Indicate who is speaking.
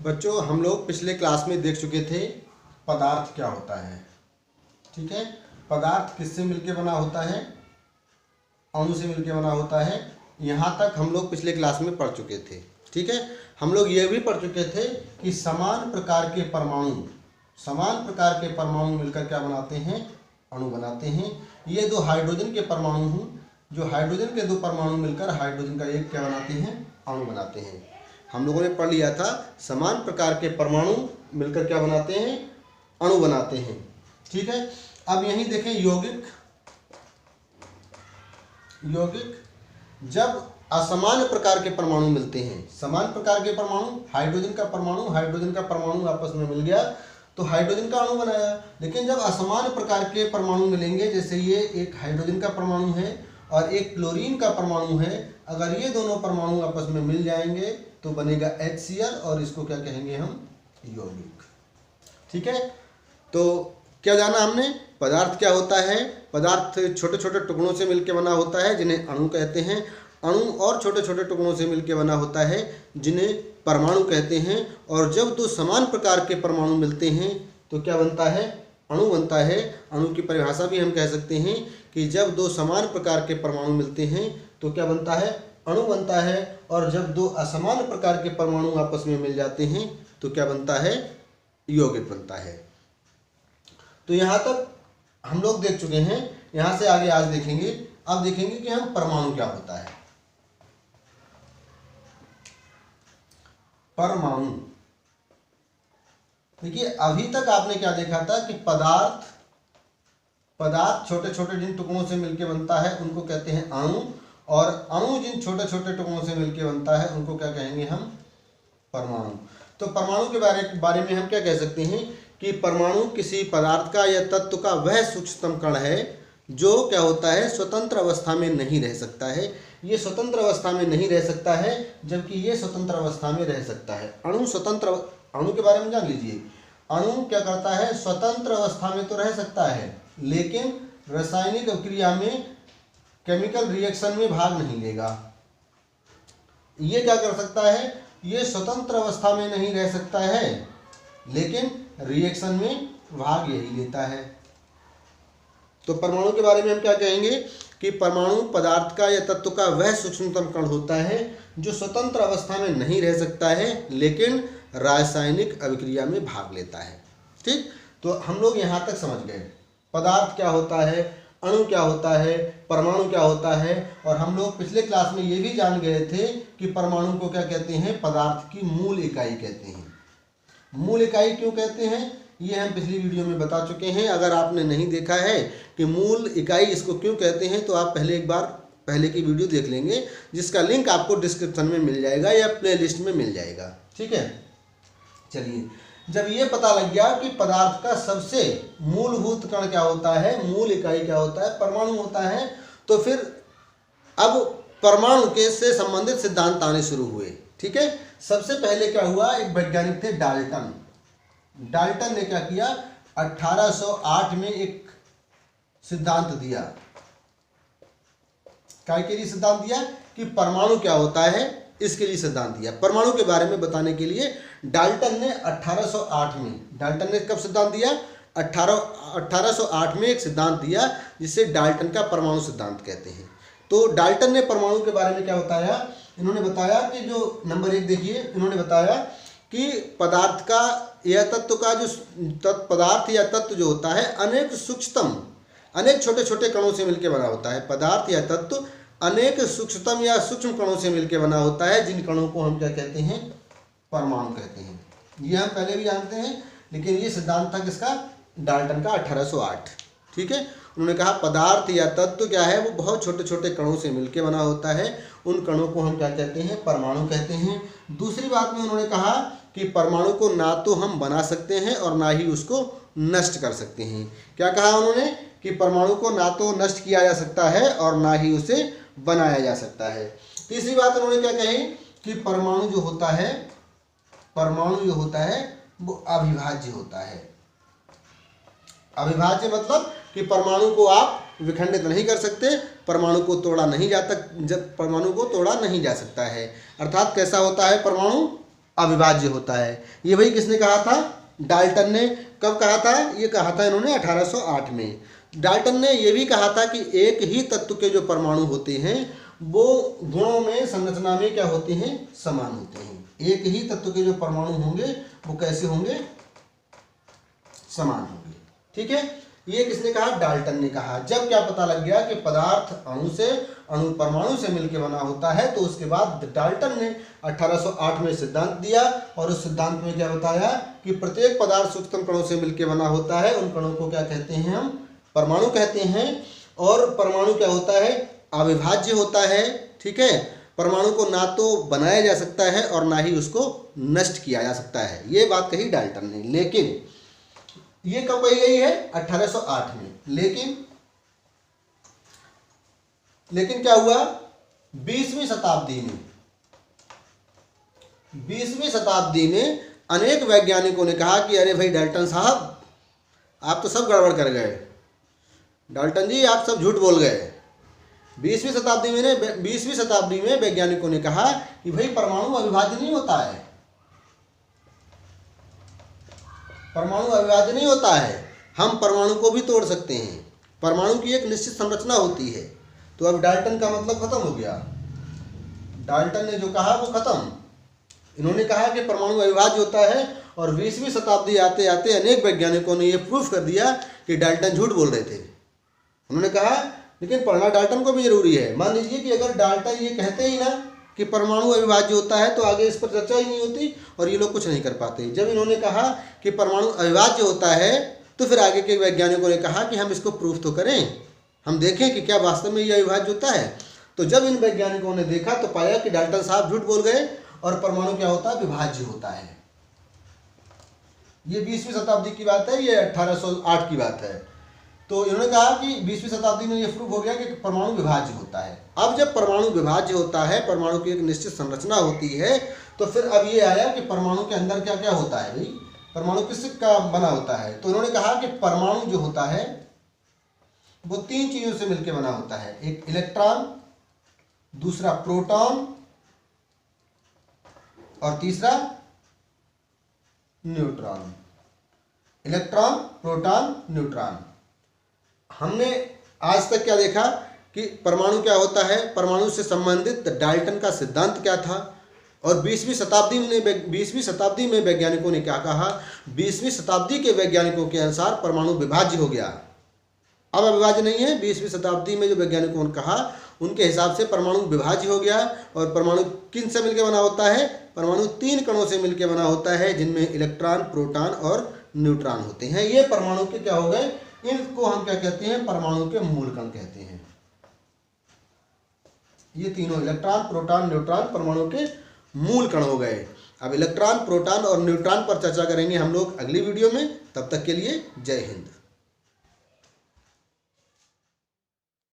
Speaker 1: बच्चों, हम लोग पिछले क्लास में देख चुके थे पदार्थ क्या होता है। ठीक है, पदार्थ किससे मिलके बना होता है? अणु से मिलके बना होता है। यहाँ तक हम लोग पिछले क्लास में पढ़ चुके थे। ठीक है, हम लोग ये भी पढ़ चुके थे कि समान प्रकार के परमाणु मिलकर क्या बनाते हैं? अणु बनाते हैं। ये दो हाइड्रोजन के परमाणु हैं, जो हाइड्रोजन के दो परमाणु मिलकर हाइड्रोजन का एक क्या बनाते हैं? अणु बनाते हैं। हम लोगों ने पढ़ लिया था समान प्रकार के परमाणु मिलकर क्या बनाते हैं? अणु बनाते हैं। ठीक है, अब यहीं देखें यौगिक जब असमान प्रकार के परमाणु मिलते हैं, समान प्रकार के परमाणु, हाइड्रोजन का परमाणु आपस में मिल गया तो हाइड्रोजन का अणु बनाया। लेकिन जब असमान प्रकार के परमाणु मिलेंगे, जैसे ये एक हाइड्रोजन का परमाणु है और एक क्लोरीन का परमाणु है, अगर ये दोनों परमाणु आपस में मिल जाएंगे तो बनेगा HCl और इसको क्या कहेंगे हम? यौगिक। ठीक है, तो क्या जाना हमने? पदार्थ क्या होता है? पदार्थ छोटे छोटे टुकड़ों से मिलकर बना होता है जिन्हें अणु कहते हैं। अणु और छोटे छोटे टुकड़ों से मिलकर बना होता है जिन्हें परमाणु कहते हैं। और जब दो समान प्रकार के परमाणु मिलते हैं तो क्या बनता है? अणु बनता है। अणु की परिभाषा भी हम कह सकते हैं कि जब दो समान प्रकार के परमाणु मिलते हैं तो क्या बनता है? अणु बनता है। और जब दो असमान प्रकार के परमाणु आपस में मिल जाते हैं तो क्या बनता है? यौगिक बनता है। तो यहाँ तक हम लोग देख चुके हैं। यहाँ से आगे आज देखेंगे। अब देखेंगे कि हम परमाणु क्या होता है। परमाणु, देखिए अभी तक आपने क्या देखा था कि पदार्थ छोटे छोटे जिन टुकड़ों से मिलकर बनता है उनको कहते हैं अणु, और अणु जिन छोटे छोटे टुकड़ों से मिलकर बनता है उनको क्या कहेंगे हम? परमाणु। तो परमाणु के बारे में हम क्या कह सकते हैं कि परमाणु किसी पदार्थ का या तत्व का वह सूक्ष्मतम कण है जो क्या होता है? स्वतंत्र अवस्था में नहीं रह सकता है। ये स्वतंत्र अवस्था में नहीं रह सकता है, जबकि ये स्वतंत्र अवस्था में रह सकता है। अणु के बारे में जान लीजिए। अणु क्या करता है? स्वतंत्र अवस्था में तो रह सकता है, लेकिन रासायनिक अभिक्रिया में, केमिकल रिएक्शन में भाग नहीं लेगा। ये क्या कर सकता है? ये स्वतंत्र अवस्था में नहीं रह सकता है, लेकिन रिएक्शन में भाग यही लेता है। तो परमाणु के बारे में हम क्या कहेंगे कि परमाणु पदार्थ का या तत्व का वह सूक्ष्मतम कण होता है जो स्वतंत्र अवस्था में नहीं रह सकता है, लेकिन रासायनिक अभिक्रिया में भाग लेता है। ठीक, तो हम लोग यहाँ तक समझ गए पदार्थ क्या होता है, अणु क्या होता है, परमाणु क्या होता है। और हम लोग पिछले क्लास में ये भी जान गए थे कि परमाणु को क्या कहते हैं? पदार्थ की मूल इकाई कहते हैं। मूल इकाई क्यों कहते हैं ये हम पिछली वीडियो में बता चुके हैं। अगर आपने नहीं देखा है कि मूल इकाई इसको क्यों कहते हैं तो आप एक बार पहले की वीडियो देख लेंगे, जिसका लिंक आपको डिस्क्रिप्शन में मिल जाएगा या प्लेलिस्ट में मिल जाएगा। ठीक है, चलिए, जब ये पता लग गया कि पदार्थ का सबसे मूलभूत कण क्या होता है, मूल इकाई क्या होता है, परमाणु होता है, तो फिर अब परमाणु के से संबंधित सिद्धांत आने शुरू हुए। ठीक है, सबसे पहले क्या हुआ? एक वैज्ञानिक थे डाल्टन ने क्या किया? 1808 में एक सिद्धांत दिया। काय के लिए सिद्धांत दिया? कि परमाणु क्या होता है, इसके लिए सिद्धांत दिया। परमाणु के बारे में बताने के लिए डाल्टन ने 1808 में, डाल्टन ने कब सिद्धांत दिया? 1808 में एक सिद्धांत दिया जिसे डाल्टन का परमाणु सिद्धांत कहते हैं। तो डाल्टन ने परमाणु के बारे में क्या बताया? इन्होंने बताया कि जो नंबर 1 देखिए, इन्होंने बताया कि पदार्थ का या तत्व का जो पदार्थ या तत्व जो होता है अनेक छोटे छोटे कणों से मिलकर बना होता है। पदार्थ या तत्व अनेक सूक्ष्मतम या सूक्ष्म कणों से मिलकर बना होता है, जिन कणों को हम क्या कहते हैं? परमाणु कहते हैं। ये हम पहले भी जानते हैं, लेकिन ये सिद्धांत था किसका? डाल्टन का, 1808। ठीक है, उन्होंने कहा पदार्थ या तत्व क्या है? वो बहुत छोटे छोटे कणों से मिलकर बना होता है। उन कणों को हम क्या कहते हैं? परमाणु कहते हैं। दूसरी बात में उन्होंने कहा कि परमाणु को ना तो हम बना सकते हैं और ना ही उसको नष्ट कर सकते हैं। क्या कहा उन्होंने? कि परमाणु को ना तो नष्ट किया जा सकता है और ना ही उसे बनाया जा सकता है। तीसरी बात उन्होंने क्या कही कि परमाणु जो होता है वो अविभाज्य होता है। अविभाज्य मतलब कि परमाणु को आप विखंडित नहीं कर सकते, परमाणु को तोड़ा नहीं जा सकता है। अर्थात कैसा होता है परमाणु? अविभाज्य होता है। ये वही किसने कहा था? डाल्टन ने। कब कहा था? ये कहा था इन्होंने 1808 में। डाल्टन ने ये भी कहा था कि एक ही तत्व के जो परमाणु होते हैं वो गुणों में, संरचना में क्या होते हैं? समान होते हैं। एक ही तत्व के जो परमाणु होंगे वो कैसे होंगे? समान होंगे। ठीक है, ये किसने कहा? डाल्टन ने कहा। जब क्या पता लग गया कि पदार्थ अणु परमाणु से मिलकर बना होता है, तो उसके बाद डाल्टन ने 1808 में सिद्धांत दिया और उस सिद्धांत में क्या बताया कि प्रत्येक पदार्थ सूक्ष्म कणों से मिलकर बना होता है। उन कणों को क्या कहते हैं? हम परमाणु कहते हैं। और परमाणु क्या होता है? अविभाज्य होता है। ठीक है, परमाणु को ना तो बनाया जा सकता है और ना ही उसको नष्ट किया जा सकता है। ये बात कही डाल्टन ने। लेकिन ये कब कही गई है? 1808 में। लेकिन क्या हुआ? 20वीं शताब्दी में अनेक वैज्ञानिकों ने कहा कि अरे भाई डाल्टन साहब, आप तो सब गड़बड़ कर गए। डाल्टन जी, आप सब झूठ बोल गए। 20वीं शताब्दी में वैज्ञानिकों ने कहा कि भाई परमाणु अविभाज्य नहीं होता है। परमाणु अविभाज्य नहीं होता है, हम परमाणु को भी तोड़ सकते हैं। परमाणु की एक निश्चित संरचना होती है। तो अब डाल्टन का मतलब खत्म हो गया। डाल्टन ने जो कहा वो खत्म। इन्होंने कहा कि परमाणु अविभाज्य होता है और 20वीं शताब्दी आते आते अनेक वैज्ञानिकों ने ये प्रूफ कर दिया कि डाल्टन झूठ बोल रहे थे। उन्होंने कहा लेकिन पढ़ना डाल्टन को भी जरूरी है। मान लीजिए कि अगर डाल्टन ये कहते ही ना कि परमाणु अविभाज्य होता है तो आगे इस पर चर्चा ही नहीं होती और ये लोग कुछ नहीं कर पाते। जब इन्होंने कहा कि परमाणु अविभाज्य होता है तो फिर आगे के वैज्ञानिकों ने कहा कि हम इसको प्रूफ तो करें, हम देखें कि क्या वास्तव में ये अविभाज्य होता है। तो जब इन वैज्ञानिकों ने देखा तो पाया कि डाल्टन साहब झूठ बोल गए और परमाणु क्या होता है? विभाज्य होता है। ये 20वीं शताब्दी की बात है, ये 1808 की बात है। तो इन्होंने कहा कि 20वीं शताब्दी में ये प्रूफ हो गया कि परमाणु विभाज्य होता है। अब जब परमाणु विभाज्य होता है, परमाणु की एक निश्चित संरचना होती है, तो फिर अब ये आया कि परमाणु के अंदर क्या क्या होता है? भाई परमाणु किसका बना होता है? तो उन्होंने कहा कि परमाणु जो होता है वो 3 चीजों से मिलकर बना होता है। एक इलेक्ट्रॉन, दूसरा प्रोटॉन और तीसरा न्यूट्रॉन। Electron, proton, neutron. हमने आज तक क्या देखा कि परमाणु क्या होता है, परमाणु से संबंधित डाल्टन का सिद्धांत क्या था और 20वीं शताब्दी में वैज्ञानिकों ने क्या कहा। 20वीं शताब्दी के वैज्ञानिकों के अनुसार परमाणु विभाज्य हो गया। अब अविभाज्य नहीं है। 20वीं शताब्दी में जो वैज्ञानिकों ने कहा उनके हिसाब से परमाणु विभाज्य हो गया। और परमाणु किन से मिलकर बना होता है? परमाणु 3 कणों से मिलकर बना होता है, जिनमें इलेक्ट्रॉन, प्रोटॉन और न्यूट्रॉन होते हैं। ये परमाणु के क्या हो गए? इनको हम क्या कहते हैं? परमाणु के मूल कण कहते हैं। ये तीनों इलेक्ट्रॉन, प्रोटॉन, न्यूट्रॉन परमाणु के मूल कण हो गए। अब इलेक्ट्रॉन, प्रोटॉन और न्यूट्रॉन पर चर्चा करेंगे हम लोग अगली वीडियो में। तब तक के लिए जय हिंद।